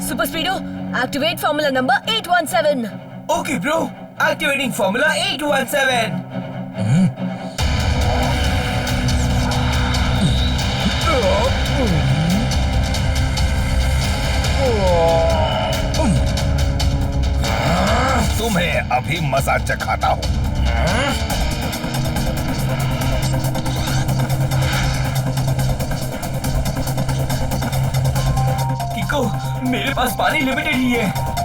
Super स्पीडो, activate formula number 817। Okay, bro. Activating Formula 817. तुम्हें अभी मजा चखाता हूँ। किको, मेरे पास पानी लिमिटेड ही है।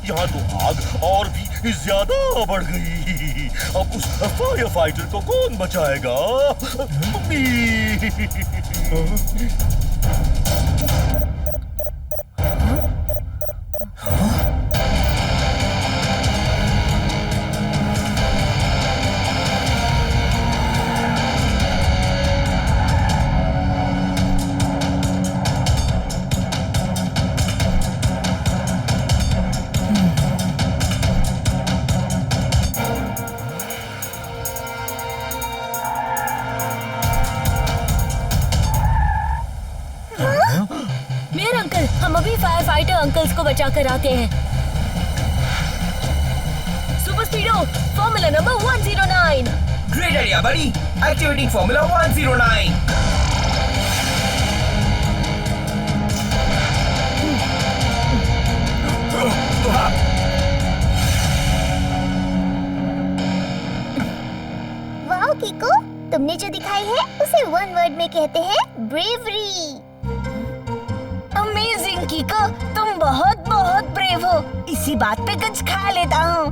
यहाँ तो आग और भी ज्यादा बढ़ गई। अब उस फायर फाइटर को कौन बचाएगा? मेयर अंकल, हम अभी फायर फाइटर अंकल्स को बचा कर आते हैं। Super Speedo, formula number 109। Great idea, buddy. Activating Formula 109. Wow Kiko, तुमने जो दिखाई है उसे वन वर्ड में कहते हैं ब्रेवरी। अमेजिंग किको, तुम बहुत बहुत ब्रेव हो। इसी बात पे कुछ खा लेता हूँ।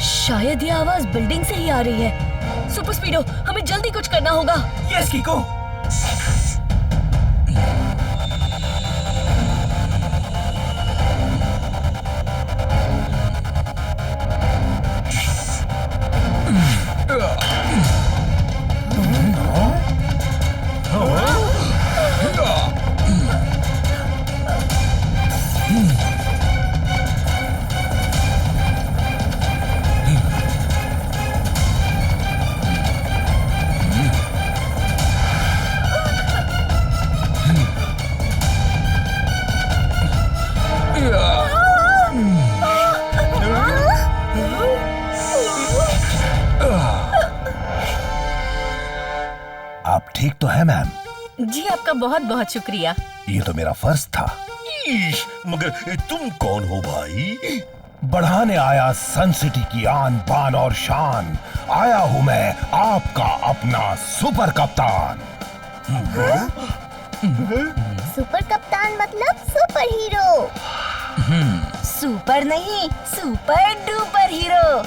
शायद ये आवाज बिल्डिंग से ही आ रही है। सुपर स्पीडो, हमें जल्दी कुछ करना होगा। Yes, Kiko. आप ठीक तो है मैम? जी, आपका बहुत बहुत शुक्रिया। ये तो मेरा फर्ज था। मगर तुम कौन हो भाई? बढ़ाने आया सन सिटी की आन बान और शान। आया हूँ मैं, आपका अपना सुपर कप्तान। सुपर कप्तान मतलब सुपर हीरो। सुपर नहीं, सुपर डुपर हीरो।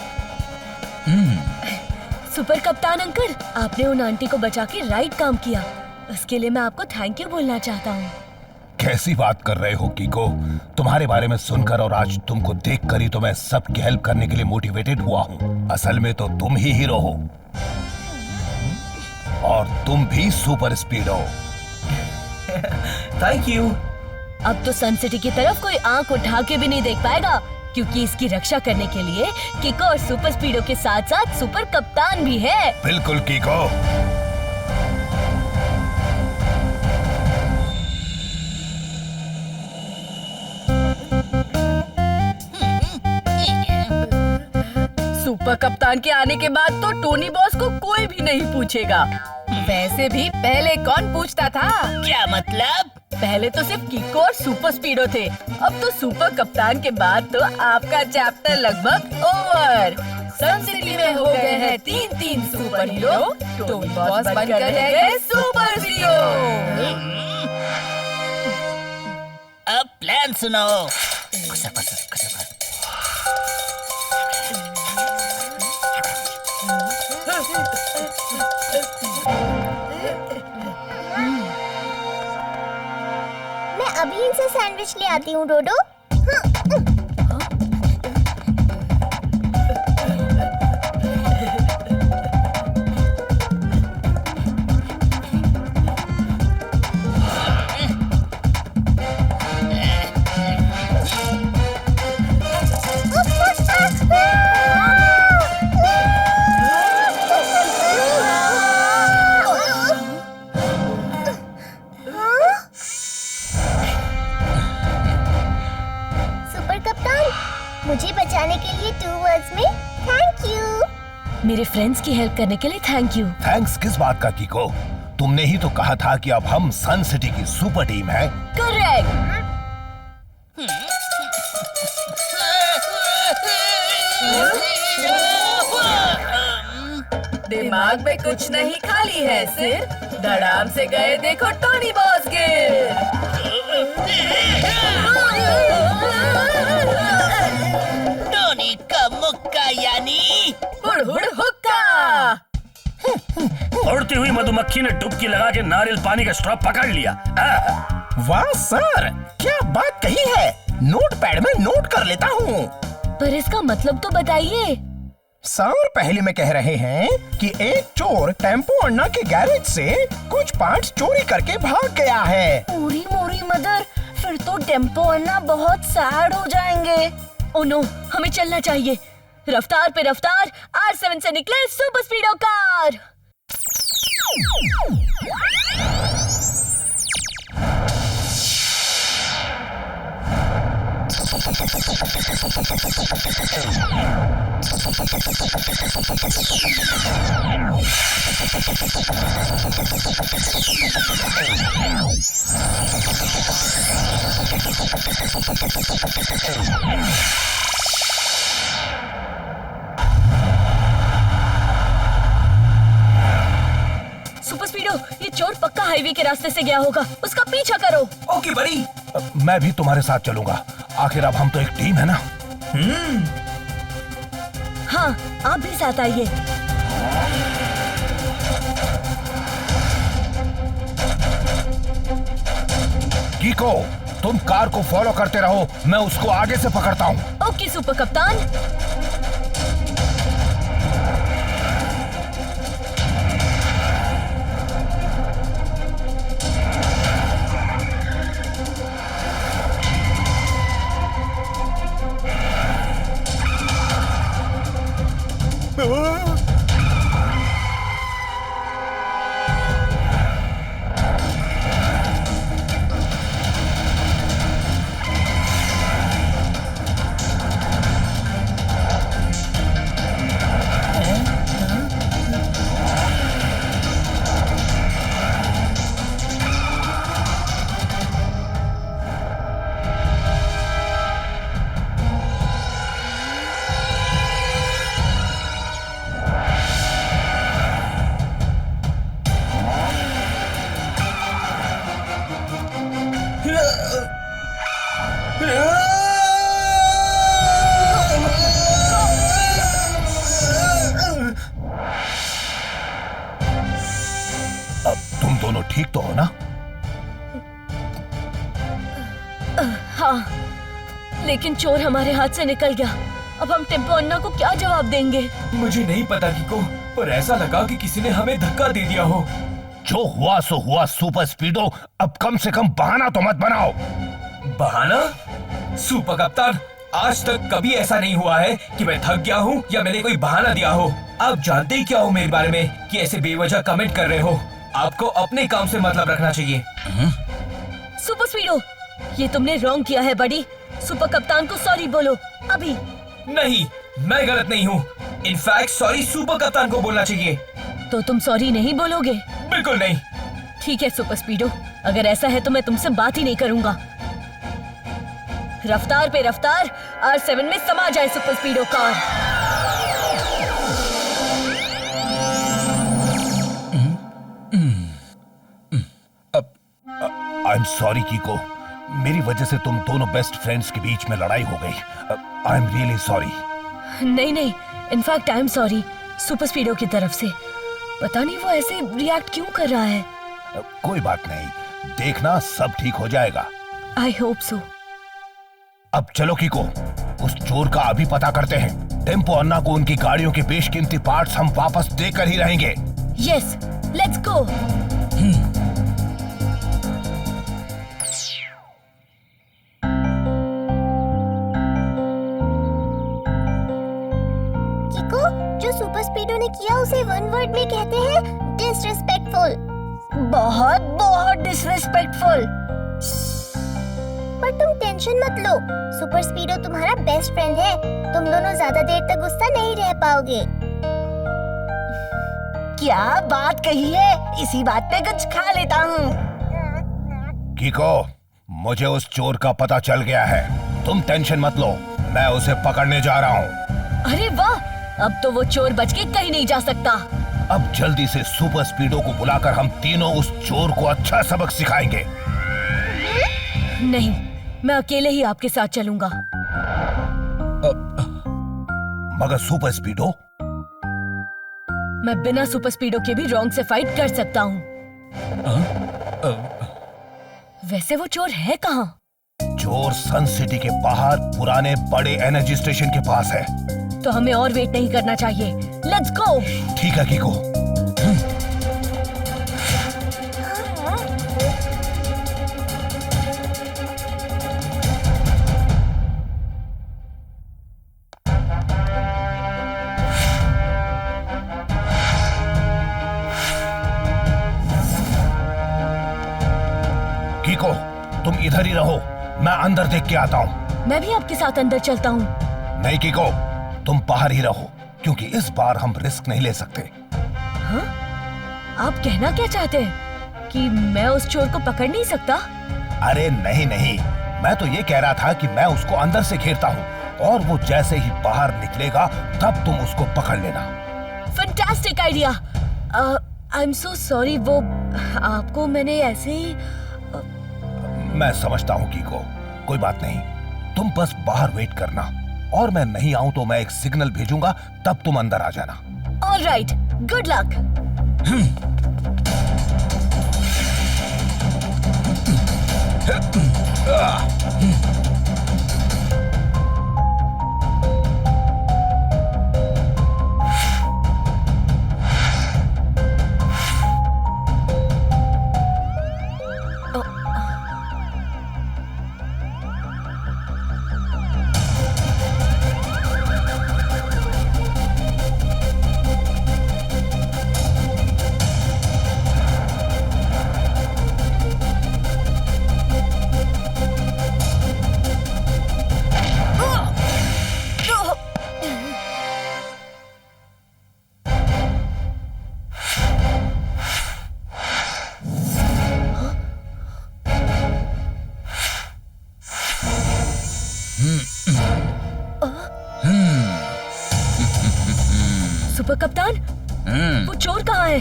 सुपर कप्तान अंकल, आपने उन आंटी को बचा के राइट काम किया। उसके लिए मैं आपको थैंक यू बोलना चाहता हूँ। कैसी बात कर रहे हो कीको? तुम्हारे बारे में सुनकर और आज तुमको देखकर ही तो मैं सबकी हेल्प करने के लिए मोटिवेटेड हुआ हूँ। असल में तो तुम ही हीरो हो और तुम भी सुपर स्पीड हो। Thank you. अब तो सन सिटी की तरफ कोई आंख उठा के भी नहीं देख पाएगा, क्योंकि इसकी रक्षा करने के लिए किको और सुपर स्पीडो के साथ साथ सुपर कप्तान भी है। बिल्कुल कीको। सुपर कप्तान के आने के बाद तो टोनी बॉस को कोई भी नहीं पूछेगा। वैसे भी पहले कौन पूछता था? क्या मतलब? पहले तो सिर्फ किको और सुपर स्पीडो थे। अब तो सुपर कप्तान के बाद तो आपका चैप्टर लगभग ओवर। सन सिटी में हो गए हैं 3 सुपर हीरो। टोनी बॉस बनकर रह गए सुपर हीरो। अब प्लान सुनो। अभी इनसे सैंडविच ले आती हूँ डोडो। सुपर कप्तान, मुझे बचाने के लिए 2 वर्ड्स में थैंक यू। मेरे फ्रेंड्स की हेल्प करने के लिए थैंक यू। थैंक्स किस बात का कीको? तुमने ही तो कहा था कि अब हम सन सिटी की सुपर टीम है। करेक्ट। दिमाग में कुछ नहीं खाली है सिर, धड़ाम से गए देखो टोनी बॉस गिर। टोनी का मुक्का यानी हुड़ हुड़ हुक्का। उड़ती हुई मधुमक्खी ने डुबकी लगा के नारियल पानी का स्ट्रॉ पकड़ लिया। वाह सर, क्या बात कही है। नोटपैड में नोट कर लेता हूँ। पर इसका मतलब तो बताइए। सर, पहले में कह रहे हैं कि एक चोर टेम्पो अन्ना के गैरेज से कुछ पार्ट्स चोरी करके भाग गया है। पूरी मोरी मदर, फिर तो टेम्पो अन्ना बहुत सैड हो जाएंगे। ओ नो, हमें चलना चाहिए। रफ्तार पे रफ्तार R7 से निकले सुपर स्पीडो कार। सुपर स्पीडो, ये चोर पक्का हाईवे के रास्ते से गया होगा, उसका पीछा करो। ओके बड़ी। मैं भी तुम्हारे साथ चलूंगा, आखिर अब हम तो एक टीम है ना। हाँ, आप भी साथ आइए। कीको, तुम कार को फॉलो करते रहो, मैं उसको आगे से पकड़ता हूँ। ओके सुपर कप्तान। अब तुम दोनों ठीक तो हो ना? हाँ, लेकिन चोर हमारे हाथ से निकल गया। अब हम टेम्पो अन्ना को क्या जवाब देंगे? मुझे नहीं पता कीको, पर ऐसा लगा कि किसी ने हमें धक्का दे दिया हो। जो हुआ सो हुआ सुपर स्पीडो, अब कम से कम बहाना तो मत बनाओ। बहाना? सुपर कप्तान, आज तक कभी ऐसा नहीं हुआ है कि मैं थक गया हूँ या मैंने कोई बहाना दिया हो। आप जानते ही क्या हो मेरे बारे में कि ऐसे बेवजह कमेंट कर रहे हो। आपको अपने काम से मतलब रखना चाहिए। सुपर स्पीडो, ये तुमने रॉन्ग किया है बड़ी। सुपर कप्तान को सॉरी बोलो अभी। नहीं, मैं गलत नहीं हूँ। इनफैक्ट सॉरी सुपर कप्तान को बोलना चाहिए। तो तुम सॉरी नहीं बोलोगे? बिल्कुल नहीं। ठीक है सुपर स्पीडो, अगर ऐसा है तो मैं तुमसे बात ही नहीं करूंगा। रफ्तार पे रफ्तार R7 में समा जाए super स्पीडो car. I am sorry Kiko, मेरी वजह से तुम दोनों बेस्ट फ्रेंड्स के बीच में लड़ाई हो गई। I am really sorry. नहीं नहीं, in fact I am sorry Super Speedo की तरफ से। पता नहीं वो ऐसे रिएक्ट क्यों कर रहा है। कोई बात नहीं, देखना सब ठीक हो जाएगा। I hope so. अब चलो कीको, उस चोर का अभी पता करते हैं। टेम्पो अन्ना को उनकी गाड़ियों के बेशकीमती पार्ट्स हम वापस देकर ही रहेंगे। Yes, let's go. किको, जो सुपर स्पीडो ने किया उसे वन वर्ड में कहते हैं डिसरिस्पेक्टफुल। बहुत बहुत डिसरिस्पेक्टफुल। पर तुम टेंशन मत लो, सुपर स्पीडो तुम्हारा बेस्ट फ्रेंड है। तुम दोनों ज्यादा देर तक गुस्सा नहीं रह पाओगे। क्या बात कही है, इसी बात पे कुछ खा लेता हूँ। कीको, मुझे उस चोर का पता चल गया है। तुम टेंशन मत लो, मैं उसे पकड़ने जा रहा हूँ। अरे वाह, अब तो वो चोर बच के कहीं नहीं जा सकता। अब जल्दी से सुपर स्पीडो को बुलाकर हम तीनों उस चोर को अच्छा सबक सिखाएंगे। नहीं, मैं अकेले ही आपके साथ चलूंगा। मगर सुपर स्पीडो? मैं बिना सुपर स्पीडो के भी रॉन्ग से फाइट कर सकता हूँ। वैसे वो चोर है कहाँ? चोर सन सिटी के बाहर पुराने बड़े एनर्जी स्टेशन के पास है। तो हमें और वेट नहीं करना चाहिए। Let's go. ठीक है कीको। कीको, तुम इधर ही रहो, मैं अंदर देख के आता हूँ। मैं भी आपके साथ अंदर चलता हूँ। नहीं कीको, तुम बाहर ही रहो, क्योंकि इस बार हम रिस्क नहीं ले सकते। हाँ? आप कहना क्या चाहते हैं कि मैं उस चोर को पकड़ नहीं सकता? अरे नहीं नहीं, मैं तो ये कह रहा था कि मैं उसको अंदर से घेरता हूँ और वो जैसे ही बाहर निकलेगा तब तुम उसको पकड़ लेना। Fantastic idea. I am so sorry, वो आपको मैंने ऐसे ही। मैं समझता हूँ कीको, कोई बात नहीं, तुम बस बाहर वेट करना और मैं नहीं आऊं तो मैं एक सिग्नल भेजूंगा, तब तुम अंदर आ जाना। All right, good luck. Super कप्तान, वो चोर कहाँ है?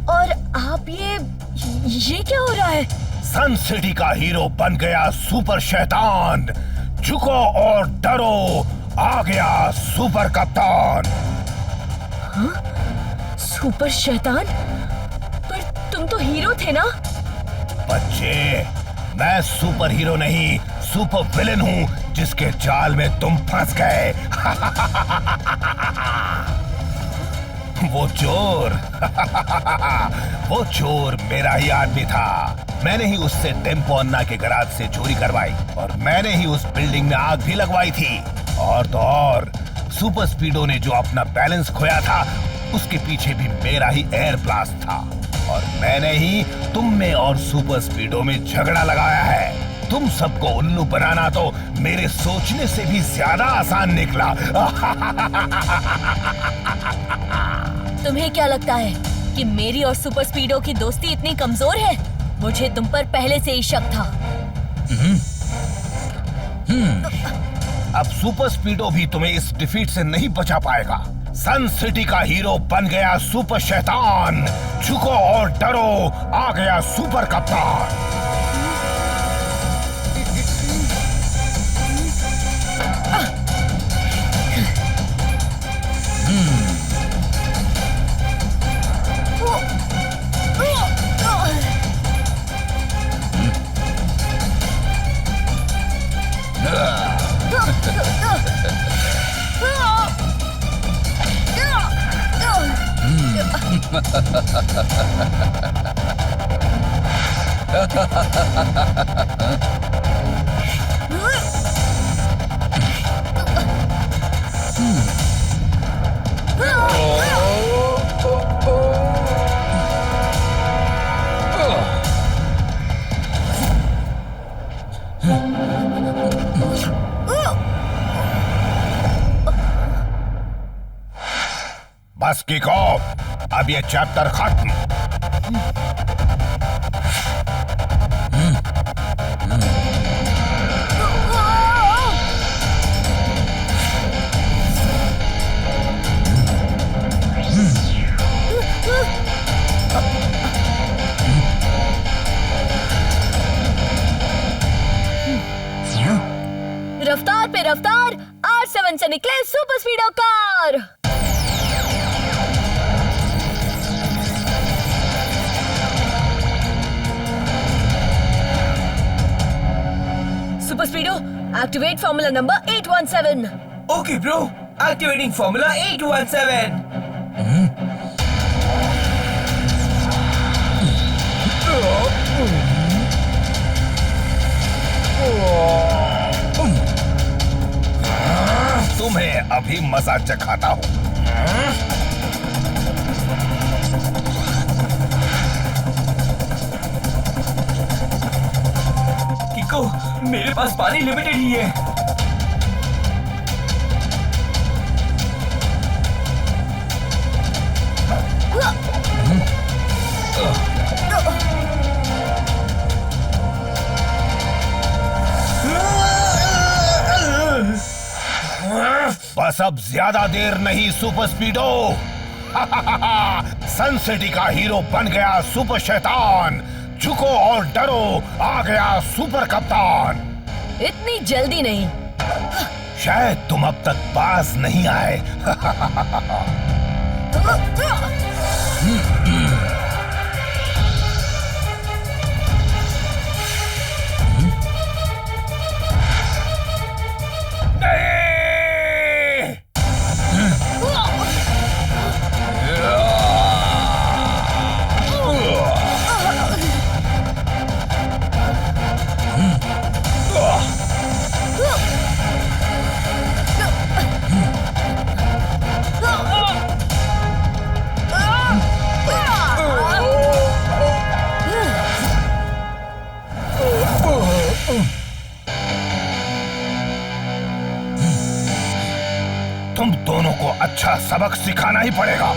और आप ये क्या हो रहा है? सन सिटी का हीरो बन गया सुपर शैतान। झुको और डरो, आ गया सुपर कप्तान। हाँ? सुपर शैतान? पर तुम तो हीरो थे ना? बच्चे, मैं सुपर हीरो नहीं, सुपर विलेन हूँ जिसके जाल में तुम फंस गए। वो चोर वो चोर मेरा ही आदमी था। मैंने ही उससे टेम्पो अन्ना के गराज से चोरी करवाई और मैंने ही उस बिल्डिंग में आग भी लगवाई थी। और तो और सुपर स्पीडो ने जो अपना बैलेंस खोया था उसके पीछे भी मेरा ही एयर ब्लास्ट था। और मैंने ही तुम में और सुपर स्पीडो में झगड़ा लगाया है। तुम सबको उल्लू बनाना तो मेरे सोचने से भी ज्यादा आसान निकला। तुम्हें क्या लगता है कि मेरी और सुपर स्पीडो की दोस्ती इतनी कमजोर है? मुझे तुम पर पहले से ही शक था। अब सुपर स्पीडो भी तुम्हें इस डिफीट से नहीं बचा पाएगा। सन सिटी का हीरो बन गया सुपर शैतान। झुको और डरो, आ गया सुपर कप्तान। बस किक ऑफ, अब ये चैप्टर खत्म। रफ्तार पे रफ्तार, R7 से निकले Super स्पीडो car. Super स्पीडो, activate formula number 817। Okay bro, activating formula 817। तुम्हें अभी मजा चखाता हूँ। किको, मेरे पास पानी लिमिटेड ही है। बस अब ज्यादा देर नहीं सुपर स्पीडो। सन सिटी का हीरो बन गया सुपर शैतान। झुको और डरो, आ गया सुपर कप्तान। इतनी जल्दी नहीं। शायद तुम अब तक पास नहीं आए। तुम दोनों को अच्छा सबक सिखाना ही पड़ेगा।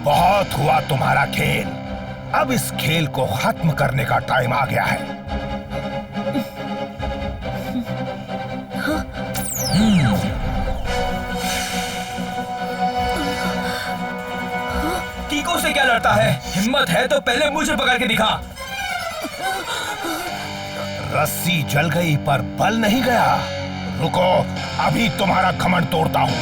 बहुत हुआ तुम्हारा खेल। अब इस खेल को खत्म करने का टाइम आ गया है। कीको से क्या लड़ता है? हिम्मत है तो पहले मुझे पकड़ के दिखा। रस्सी जल गई पर बल नहीं गया। रुको, अभी तुम्हारा घमंड तोड़ता हूं।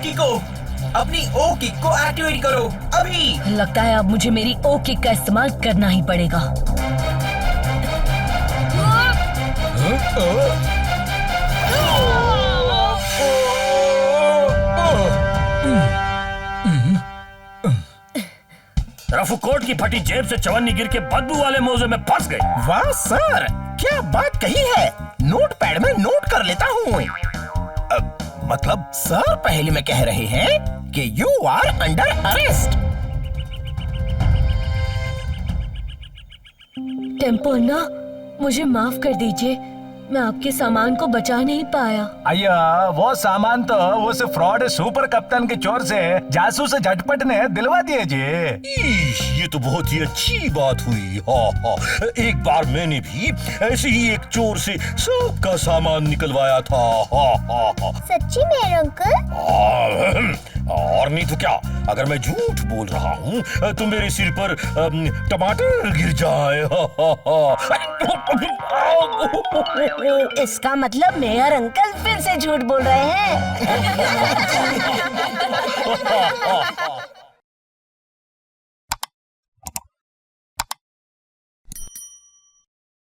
कीको, अपनी ओ किक को एक्टिवेट करो अभी। लगता है अब मुझे मेरी ओ किक का इस्तेमाल करना ही पड़ेगा। रफू कोट की फटी जेब से चवन्नी गिर के बदबू वाले मौजे में फंस गई। वाह सर, क्या बात कही है। नोट पैड में नोट कर लेता हूँ। मतलब सर पहले में कह रहे हैं कि you are under arrest. Tempo ना, मुझे माफ कर दीजिए। मैं आपके सामान को बचा नहीं पाया। अय्या, वो सामान तो वो सिर्फ फ्रॉड सुपर कप्तान के चोर से जासूस झटपट ने दिलवा दिए जी। ये तो बहुत ही अच्छी बात हुई। हाँ हाँ, एक बार मैंने भी ऐसे ही एक चोर से सबका सामान निकलवाया था। हाँ हाँ हाँ। सच्ची में अंकल? और नहीं तो क्या, अगर मैं झूठ बोल रहा हूँ तो मेरे सिर पर टमाटर गिर जाए। इसका मतलब मेयर अंकल फिर से झूठ बोल रहे हैं।